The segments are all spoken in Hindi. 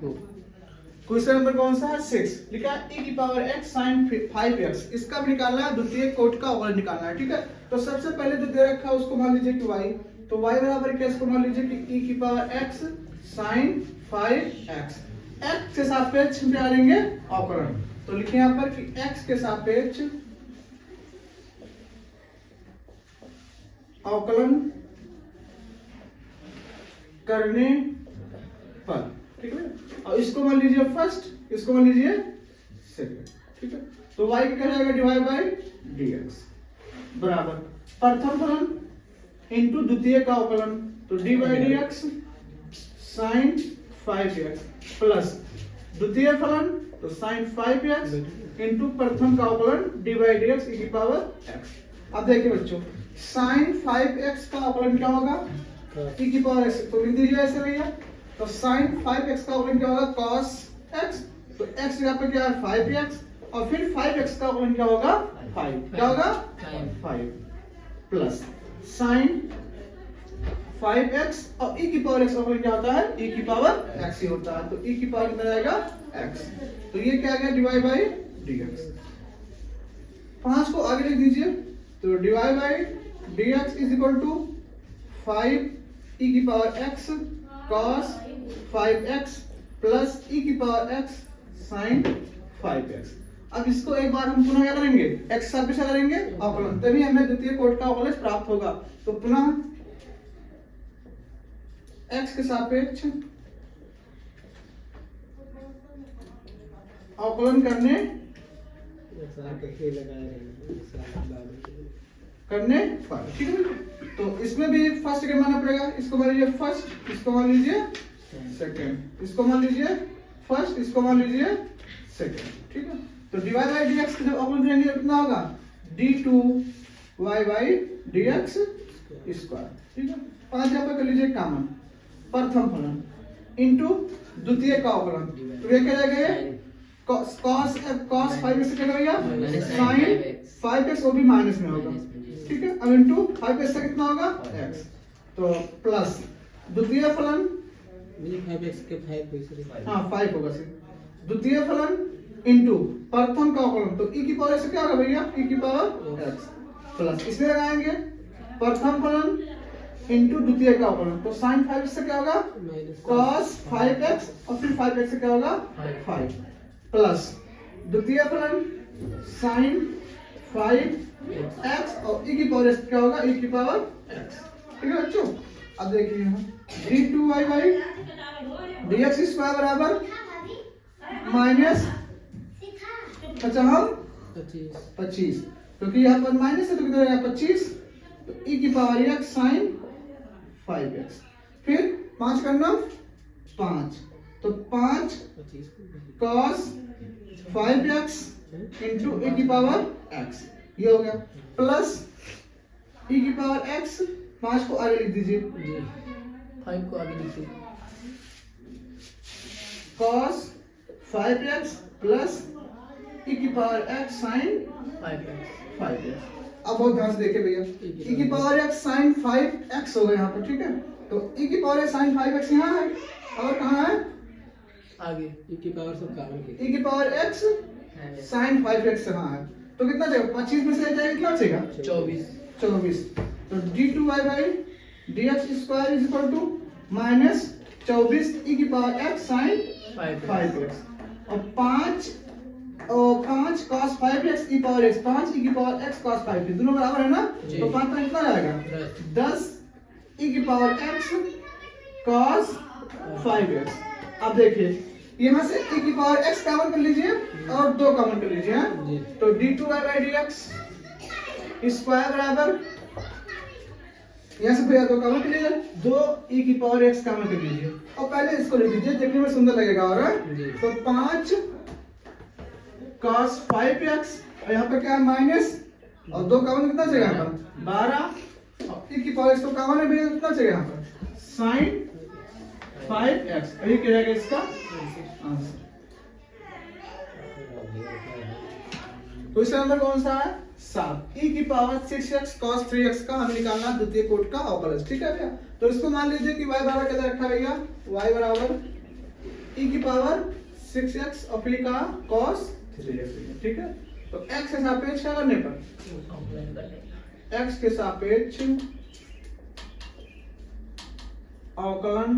क्वेश्चन नंबर कौन सा है 6 लिखा है e की पावर x sin 5x इसका भी निकालना है, द्वितीय कोट का अवकलन निकालना है। ठीक है, तो सबसे पहले जो दे रखा है उसको मान लीजिए कि y, तो y बराबर क्या, इसको मान लीजिए कि e की power x sin 5x x के सापेक्ष में क्या लेंगे अवकलन, तो लिखे यहाँ पर कि x के सापेक्ष अवकलन करने पर, ठीक है, और इसको मान लीजिए फर्स्ट, इसको मान लीजिए सेकंड। ठीक है, तो y क्या जाएगा डिवाइड बाय dx बराबर प्रथम फलन इनटू द्वितीय का अवकलन, तो d by dx sin 5x plus द्वितीय फलन तो sin 5x इनटू प्रथम का अवकलन d बाय dx e की पावर x। अब देखिए बच्चों, sin 5x का अवकलन क्या होगा e की पावर x, तो लिख दीजिए ऐसे भैया, तो sin 5x का अवकलन क्या होगा cos x, तो x जगह पे क्या है 5x और फिर 5x का अवकलन क्या होगा 5, क्या होगा 5 प्लस sin 5x और e की पावर x का अवकलन क्या होता है e की पावर x ही होता है, तो e की पावर कितना आएगा x, तो ये क्या आ गया डिवाइड बाय dx। 5 को आगे लिख दीजिए, तो divide by dx is equal to 5 e की power x cos 5x plus e की पावर x sin 5x। अब इसको एक बार हम पुनः क्या करेंगे x सापेक्ष करेंगे अवकलन, तभी हमें द्वितीय कोट का अवकलन प्राप्त होगा। तो पुनः x के सापेक्ष अवकलन करने पर, ठीक है, तो इसमें भी फर्स्ट के मानना पड़ेगा, इसको मान लीजिए फर्स्ट, इसको मान लीजिए सेकंड, इसको मान लीजिए फर्स्ट, इसको मान लीजिए सेकंड। ठीक है, तो डिवाइड बाय dx जब अवकलन करेंगे कितना होगा d2y बाय dx स्क्वायर। ठीक है, 5 यहाँ पे कर लीजिए कॉमन, प्रथम फलन इनटू द्वितीय का अवकलन, तो ये क्या जाएगा cos 5x से क्या करेगा sin 5x, वो भी माइनस में होगा। ठीक है, अब इनटू 5x से कितना होगा x, तो प्लस द्वितीय फलन 5x के 5 हाँ 5 होगा सिर्फ, द्वितीय फलन इनटू प्रथम का अवकलन, तो e की पावर से क्या होगा भैया e की पावर x प्लस इसमें लगाएंगे प्रथम फलन इनटू द्वितीय का अवकलन, तो sin 5x से क्या होगा cos 5x और फिर 5x से क्या होगा 5 प्लस द्वितीय फलन sin 5x और e की पावर x क्या होगा e की पावर x। ठीक है बच्चों, अब देखिए यहाँ d2y बाई dx स्क्वायर बराबर माइनस 25, क्योंकि यहाँ पर माइनस है तो कितना रहेगा 25, तो e की पावर x sin 5x, फिर 5 करना 5, तो 5 cos 5x इंटू e की पावर x, ये हो गया प्लस e की पावर x, 5 को आगे लिख दीजिए, 5 को आगे लिखिए, cos 5x प्लस e की पावर x sin 5x। अब बहुत ध्यान से देखिए भैया, e की पावर x sin 5x हो गया यहाँ पर। ठीक है, तो e की पावर x sin 5x यहाँ है और कहाँ है आगे e की पावर सब कॉमन के, e की पावर x sin 5x यहाँ है, तो कितना चाहिए 25 में से जाएगा कितना चाहिए 24, तो d2y by dx square is equal to minus 24 e की पावर x sin 5x और 5 cos 5x e power x, 5 e की पावर x cos 5x दोनों बराबर है ना, तो 5 का कितना आएगा 10 e की पावर x cos 5x। अब देखिए यहाँ से e की पावर x कॉमन कर लीजिए और 2 कॉमन कर लीजिए, तो d2y बाई dx स्क्वायर बराबर यहाँ से भैया 2 कॉमन कर लीजिए, 2 e की पावर x कॉमन कर लीजिए और पहले इसको लिख दीजिए, देखने में सुंदर लगेगा। और तो 5 cos 5x और यहाँ पे क्या है माइनस और 2 कॉमन कितना चाहिए यहाँ पर 12 और e की पावर x तो कॉमन है भैया कितना चाहिए यहाँ पर sin 5x, ये क्या रहेगा इसका आंसर। तो इसका नंबर कौन सा है 7, e की पावर 6x cos 3x का हमें निकालना द्वितीय कोट का अवकलज। ठीक है भैया, तो इसको मान लीजिए कि y बराबर क्या रखा भैया, y बराबर e की पावर 6x और फिर का cos 3x, ठीक है। तो x के सापेक्ष क्या करने पर, अवकलन करने x के सापेक्ष अवकलन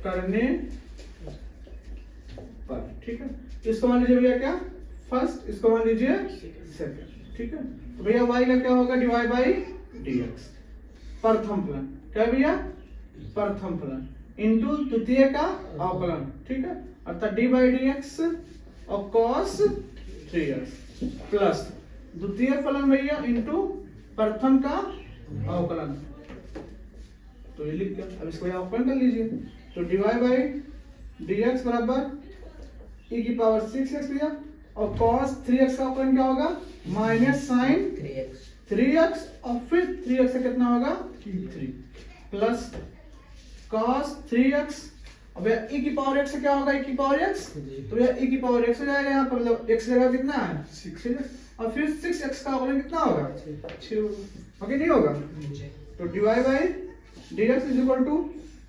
करने पर, ठीक है। इसको मान लीजिए भैया क्या, फर्स्ट, इसको मान लीजिए सेकंड, ठीक है। तो भैया y का क्या होगा, डिवाइड बाई dx, प्रथम फलन, क्या भैया, प्रथम फलन इनटू द्वितीय का अवकलन, ठीक है। अर्थात d बाई dx और cos 3x प्लस द्वितीय फलन भैया इनटू प्रथम का अवकलन। तो ये लिख के अब इसको यहाँ अवकलन कर लीजिए। तो डिवाइड बाई dx बराबर e की पावर 6x भैया, और cos 3x का अवकलन क्या होगा, माइनस साइन 3x और फिर 3x से कितना होगा 3 प्लस cos 3x, अब e की पावर x से क्या होगा, e की पावर x, तो यह e की पावर x हो जाएगा यहाँ पर, मतलब x जगह कितना है 6x और फिर 6x का अवकलन कितना होगा 6 होगा, ओके नहीं होगा। तो divide by dx is equal to,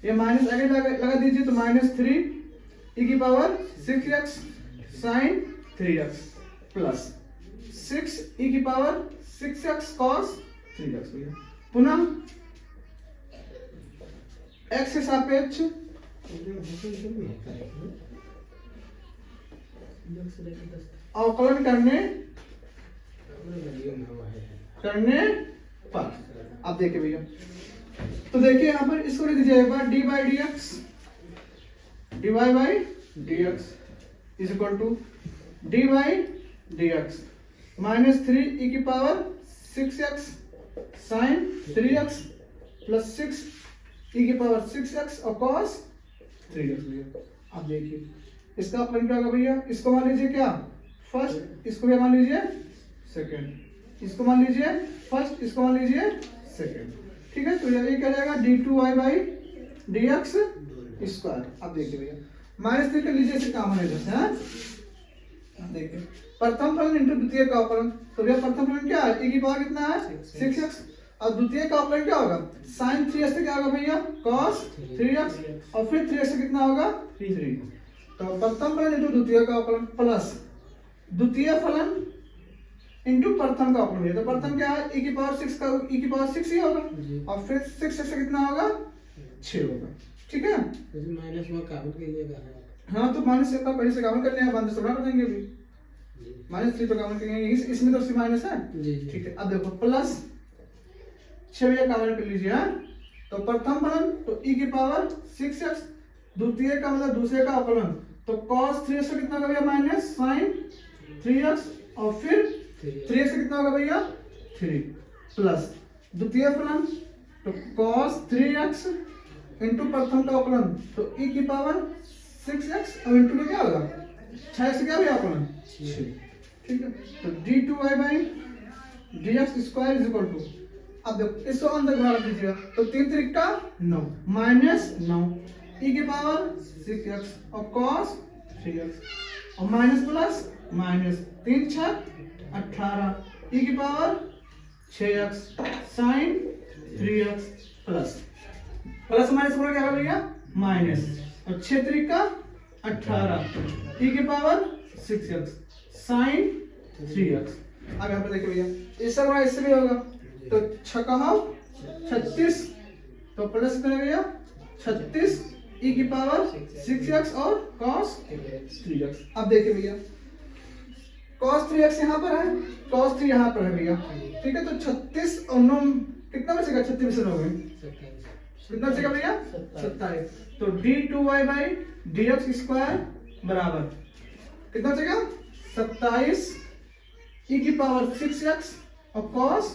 ये माइनस आगे लगा दीजिए, तो माइनस 3 e की power 6x sine 3x plus 6 e की पावर 6x cos 3x, पुनः x के सापेक्ष अवकलन करने पर। आप देखिए भैया, तो देखिए यहाँ पर इसको लिख दीजिए एक बार, d by dx divide by dx is equal to d by dx minus 3 e की power 6x sine 3x plus 6 e की पावर 6x और cos 3x भैया। आप देखिए इसका अवकलन क्या होगा भैया, इसको मान लीजिए क्या फर्स्ट, इसको भी मान लीजिए सेकंड, इसको मान लीजिए फर्स्ट, इसको मान लीजिए सेकंड, ठीक है। तो ये क्या जाएगा d2y बाई dx स्क्वायर। अब देखिए भैया माइनस 3 कर लीजिए, इसे कॉमन है जैसे, हाँ देखिए प्रथम फलन इंटू द्वितीय का अवकलन, तो भैया प्रथम फलन क्या है, e की पावर कितना है 6x और द्वितीय का अवकलन क्या होगा, sin 3x से क्या होगा भैया cos 3x और फिर 3x से कितना होगा 3। तो प्रथम फलन इंटू द्वितीय का अवकलन प्लस द्वितीय फलन इंटू प्रथम का अवकलन है, तो प्रथम क्या है e की पावर 6 का e की पावर 6 ही होगा और फिर 6 से कितना होगा 6 होगा, ठीक है। माइनस में कामन के लिए कहा है, हाँ तो माइनस से का पहले से कामन कर लिया, बाद में सब्ट्रैक्ट कर देंगे अभी, माइनस 3 तो कामन करेंगे, इसमें तो माइनस है, ठीक है। अब देखो प्लस 6 भैया कामन कर लीजिए, हाँ। तो प्रथम फलन तो e की पावर 6x, द्वितीय का मतलब दूसरे का अवकलन, तो cos 3x से कितना होगा भैया माइनस sin 3x और फिर 3x से कितना होगा भैया 3 प्लस द्वितीय फलन तो cos 3x इंटू प्रथम का अवकलन, तो e की पावर 6x और इंटू में क्या होगा 6 से क्या भैया अवकलन 6, ठीक है। तो d2y by dx square is equal to, अब देखो इसको अंदर बना दीजिएगा, तो 3 त्रिका 9 माइनस 9 e की पावर 6x और cos 3x और माइनस प्लस माइनस 3 6 18 e की power 6x sin 3x plus plus minus पूरा क्या होगा भैया माइनस और 6 त्रिका 18 e की पावर 6x sin 3x। अब यहाँ पे देखिए भैया इससे बड़ा इससे भी होगा, तो 6 का 36 तो प्लस करेगा 36 e की पावर 6x और cos 3x। अब देखिए भैया cos 3x यहाँ पर है, cos 3 यहाँ पर है भैया, ठीक है। तो 36 और 9 कितना बचेगा, 36 से 9 में कितना बचेगा भैया 27। तो d2y बाई dx स्क्वायर बराबर कितना बचेगा 27 e की पावर 6x और cos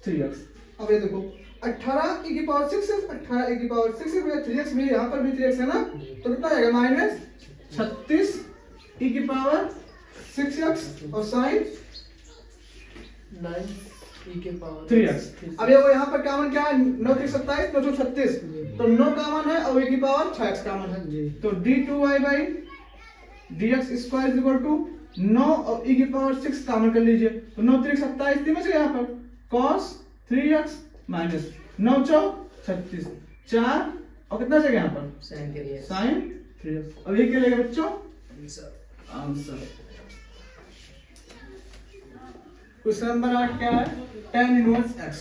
3x। अब ये देखो 18 e की पावर 6x 18 e की पावर 6x भैया 3x भी यहाँ पर भी 3x है ना, तो कितना आएगा माइनस 36 e की पावर 6x और साइन 9 e के पावर 3x। अब ये वो यहाँ पर कॉमन क्या है 9 3 27 9 36, तो 9 कॉमन है और e की पावर 6x कॉमन है, तो d2y by dx square is equal to 9 और e की पावर 6 कॉमन कर लीजिए, तो 9 3 27 तीन बचे यहाँ पर cos 3x माइनस 9 4 36 4 और कितना चाहिए यहाँ पर साइन 3x साइन 3x। अब ये क्या लेगा बच्चों आंसर आंसर। क्वेश्चन नंबर 8 क्या है tan इनवर्स x।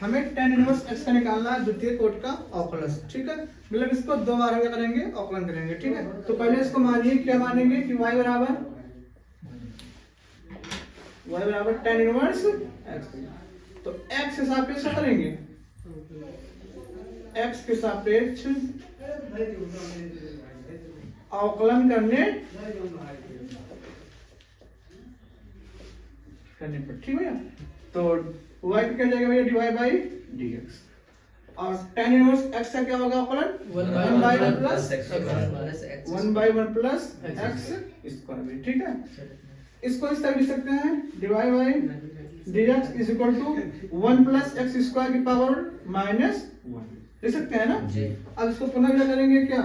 हमें tan इनवर्स x का निकालना है द्वितीय कोट का अवकलज, ठीक है। मतलब इसको दो बार हम क्या करेंगे अवकलन करेंगे, ठीक है। तो पहले इसको मानिए क्या मानेंगे कि y बराबर tan इनवर्स x। तो x के सापेक्ष क्या करेंगे x के सापेक्ष अवकलन करने पर, ठीक है। तो y क्या जाएगा भैया डिवाइड बाई dx और tan इनवर्स x का क्या होगा अवकलन 1 by 1 plus 1 by 1 plus x square, ठीक है। इसको इस तरह लिख सकते हैं divide by dx is equal to 1 plus x square की पावर माइनस 1 लिख सकते हैं ना जी। अब इसको पुनः क्या करेंगे क्या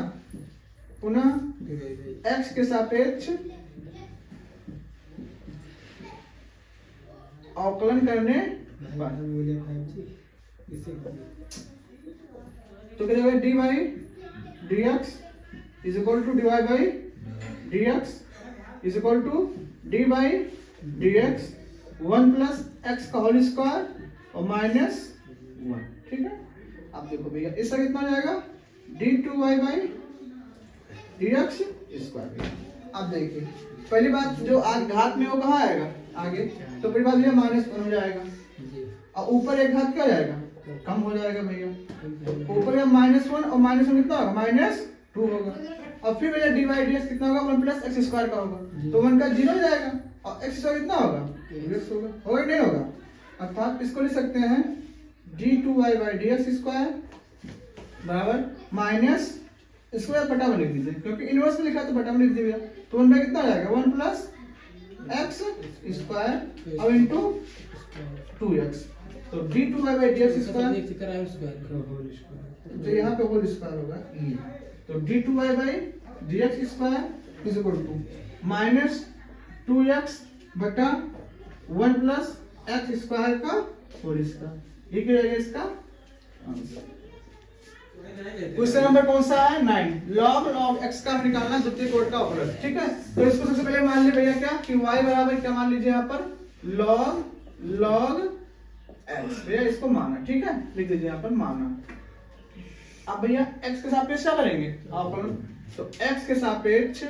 पुनः x के सापेक्ष अवकलन करने पर, तो क्या जाएगा d by d x is equal to divide by d x is equal to d by d x 1 plus x का होल स्क्वायर और माइनस 1, ठीक है। अब देखो भैया इसका कितना हो जाएगा d2y by d x square. अब देखिए पहली बात जो आगे घात में वो कहाँ आएगा आगे, तो पहली बात ये -1 हो जाएगा और ऊपर एक घात क्या जाएगा कम हो जाएगा भैया, ऊपर का -1 और -1 कितना होगा -2 होगा। और फिर भैया डी बाई डी एक्स कितना होगा 1 प्लस एक्स स्क्वायर का होगा, तो 1 का 0 हो जाएगा और एक्स स्क्वायर कितना होगा x होगा, होगा नहीं होगा। अर्थात इसको लिख सकते हैं d2y by d x square बराबर माइनस इसको बटा में लिख दीजिए क्योंकि इनवर्स में लिखा है तो बटा में लिख दीजिए। तो 1 बाई कितना हो जाएगा 1 प्लस एक्स स्क्वायर और इंटू 2x, तो d2y by d x square तो यहाँ पे होल स्क्वायर होगा ये, तो d2y by d x square is equal to minus 2x बटा 1 प्लस एक्स स्क्वायर का होल स्क्वायर, ये क्या रहेगा इसका आंसर। क्वेश्चन नंबर कौन सा है 9 log x का निकालना द्वितीय कोट का अवकलन, ठीक है। तो इसको सबसे पहले मान लीजिए भैया क्या कि y बराबर क्या मान लीजिए यहाँ पर log x, भैया इसको माना, ठीक है, लिख दीजिए यहाँ पर माना। अब भैया x के सापेक्ष क्या करेंगे अवकलन, तो x के सापेक्ष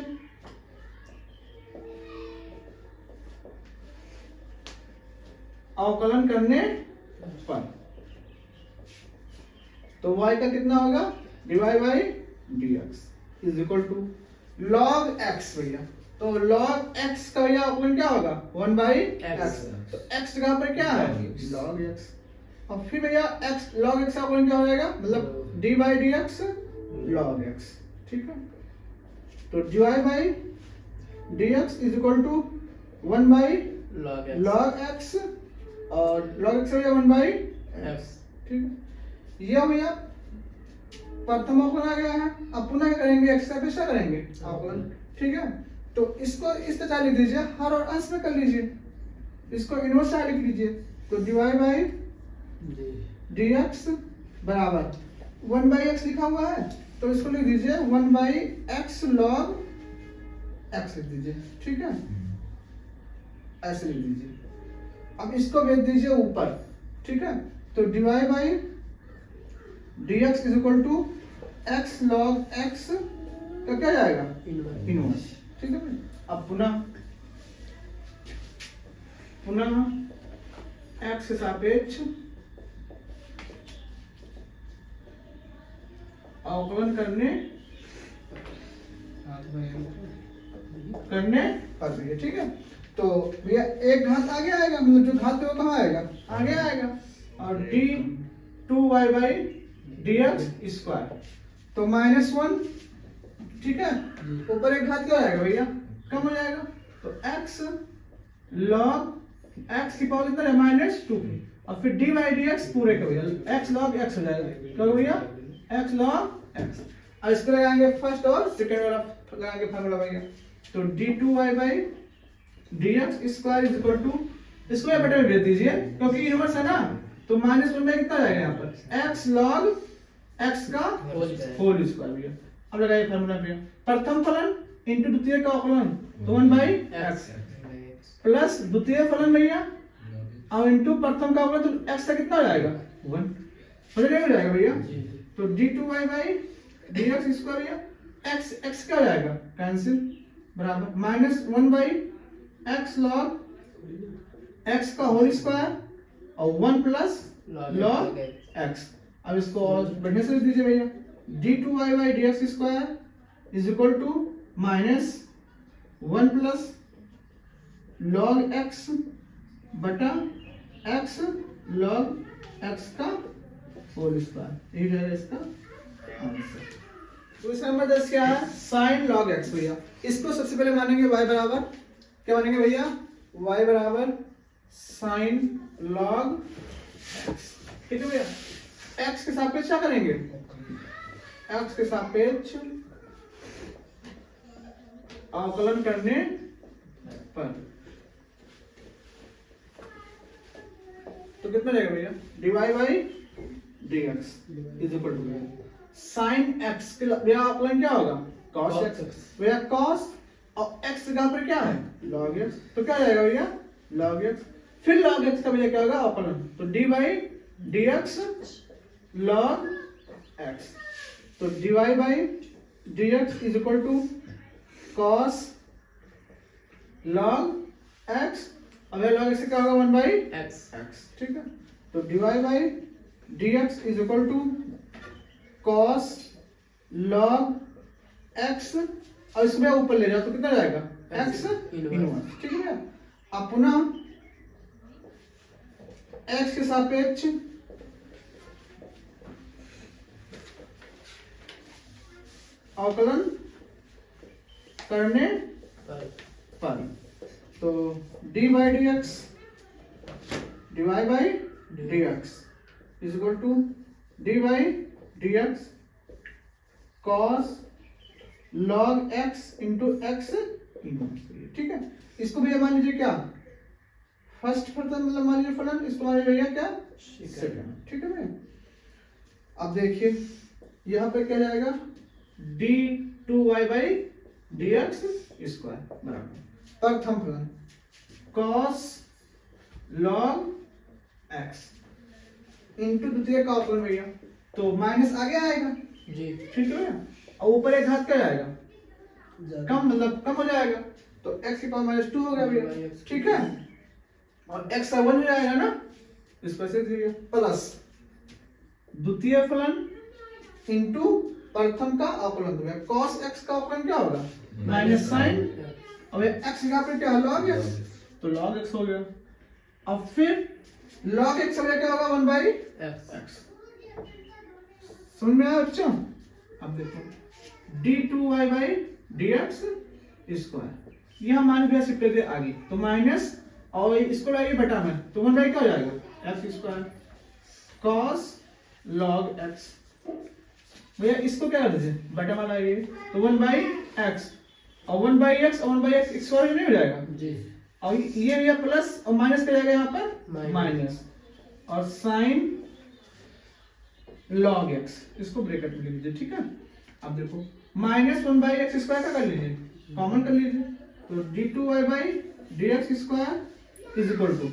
अवकलन करने पर, तो y का कितना होगा divide by dx is equal to log x भैया, तो log x का भैया अवकलन क्या होगा 1 बाई x, तो x जगह पर क्या है log x और फिर भैया x log x का अवकलन क्या हो जाएगा मतलब d by dx log x, ठीक है। तो divide by dx is equal to 1 by log x और log x भैया 1 बाई x, ठीक है। ये भैया प्रथम अवकलन आ गया है। अब पुनः क्या करेंगे x का पेशा करेंगे अवकलन, ठीक है। तो इसको इस तरह लिख दीजिए हर और अंश में कर लीजिए, इसको इनवर्स साइड लिख लीजिए, तो डिवाइड बाई dx बराबर 1 बाई x लिखा हुआ है तो इसको लिख दीजिए 1 बाई x log x लिख दीजिए, ठीक है, ऐसे लिख दीजिए। अब इसको भेज दीजिए ऊपर, ठीक है, तो divide by dx is equal to x log x का क्या जाएगा इनवर्स, ठीक है। अब पुनः x के सापेक्ष अवकलन करने पर भैया, ठीक है। तो भैया एक घात आगे आएगा मतलब जो घात है वो कहाँ आएगा आगे आएगा और d2y बाई dx स्क्वायर तो -1, ठीक है, ऊपर एक घात क्या आएगा भैया कम हो जाएगा, तो x log x की पावर कितना है -2 और फिर d बाई dx पूरे का भैया x log x हो जाएगा, क्या भैया x log x। अब इसको लगाएंगे फर्स्ट और सेकंड वाला लगाएंगे फार्मूला भैया, तो d2y by dx square is equal to इसको ये बटे में भेज दीजिए क्योंकि इनवर्स है ना, तो -1 में कितना जाएगा यहाँ पर x log एक्स का होल स्क्वायर। होल स्क्वायर भैया। अब लगाइए फार्मूला भैया, प्रथम फलन इंटू द्वितीय का अवकलन तो 1/x प्लस द्वितीय फलन भैया और इंटू प्रथम का अवकलन तो x का कितना हो जाएगा 1 हो जाएगा भैया। जी। तो d2y/dx स्क्वायर भैया x क्या हो जाएगा कैंसिल बराबर माइनस 1/x log x का होल स्क्वायर और 1 प्लस log x। अब इसको और बढ़िया से लिख दीजिए भैया, d2y/dx square is equal to minus 1 plus log x बटा x log x का होल स्क्वायर, यही रहेगा इसका आंसर। क्वेश्चन नंबर 10 क्या है, साइन log x भैया। इसको सबसे पहले मानेंगे y बराबर क्या मानेंगे भैया, y बराबर साइन log x, ठीक है भैया। x के सापेक्ष क्या करेंगे, x के सापेक्ष अवकलन करने पर तो कितना जाएगा भैया, dy/dx is equal to sine x के भैया अवकलन क्या होगा cos x भैया, cos और x की जगह पर क्या है log x, तो क्या जाएगा भैया log x, फिर log x का भैया क्या होगा अवकलन, तो dy/dx log x, तो dy/dx is equal to cos log x, अब log x से क्या होगा 1/x, ठीक है। तो dy/dx is equal to cos log x, और इसमें ऊपर ले जाओ तो कितना जाएगा x इनवर्स, ठीक है भैया। अब पुनः x के सापेक्ष अवकलन करने पर तो dy/dx is equal to dy/dx cos log x into x inverse, ठीक है। इसको भैया मान लीजिए क्या फर्स्ट मतलब मान लीजिए फलन, इसको मान लीजिए भैया क्या सेकंड, ठीक है भैया। अब देखिए यहाँ पे क्या जाएगा d2y/dx स्क्वायर बराबर प्रथम फलन cos log x इंटू द्वितीय का अवकलन भैया, तो माइनस आगे आएगा जी, ठीक है, और ऊपर एक घात क्या जाएगा कम, मतलब कम हो जाएगा, तो x की पावर -2 हो गया भैया, ठीक है, और x का 1 हो जाएगा ना, इस पर से दिया प्लस द्वितीय फलन इंटू प्रथम का अवकलन, तो cos x का अवकलन क्या होगा माइनस साइन, अब x का पे क्या log x, तो log x हो गया। अब फिर log x हो गया क्या होगा 1/x, समझ में आया बच्चों। अब देखो d2y/dx स्क्वायर, यह मान लिया शिफ्ट दे आगे, तो माइनस और इसको लाइए बटा में, तो 1/, क्या हो जाएगा x square cos log x, भैया इसको क्या कर दीजिए बटा में लाइए, तो 1/x और 1/x और 1/x स्क्वायर नहीं हो जाएगा जी, और ये भैया प्लस और माइनस क्या जाएगा यहाँ पर माइनस, और साइन log x इसको ब्रैकेट में लिख लीजिए, ठीक है। अब देखो माइनस 1/x स्क्वायर का कर लीजिए, कॉमन कर लीजिए, तो d2y/dx square is equal to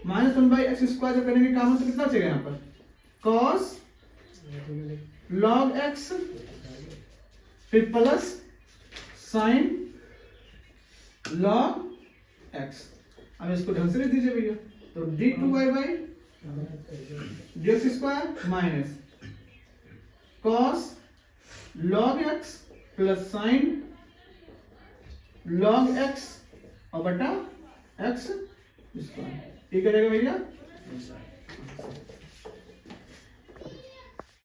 minus 1/x square जब करेंगे कॉमन तो कितना चाहिए यहाँ पर cos log x फिर प्लस साइन log x। अब इसको ढंग से लिख दीजिए भैया, तो d2y/dx square minus cos log x plus sign log x और बटा x स्क्वायर, ये करेगा भैया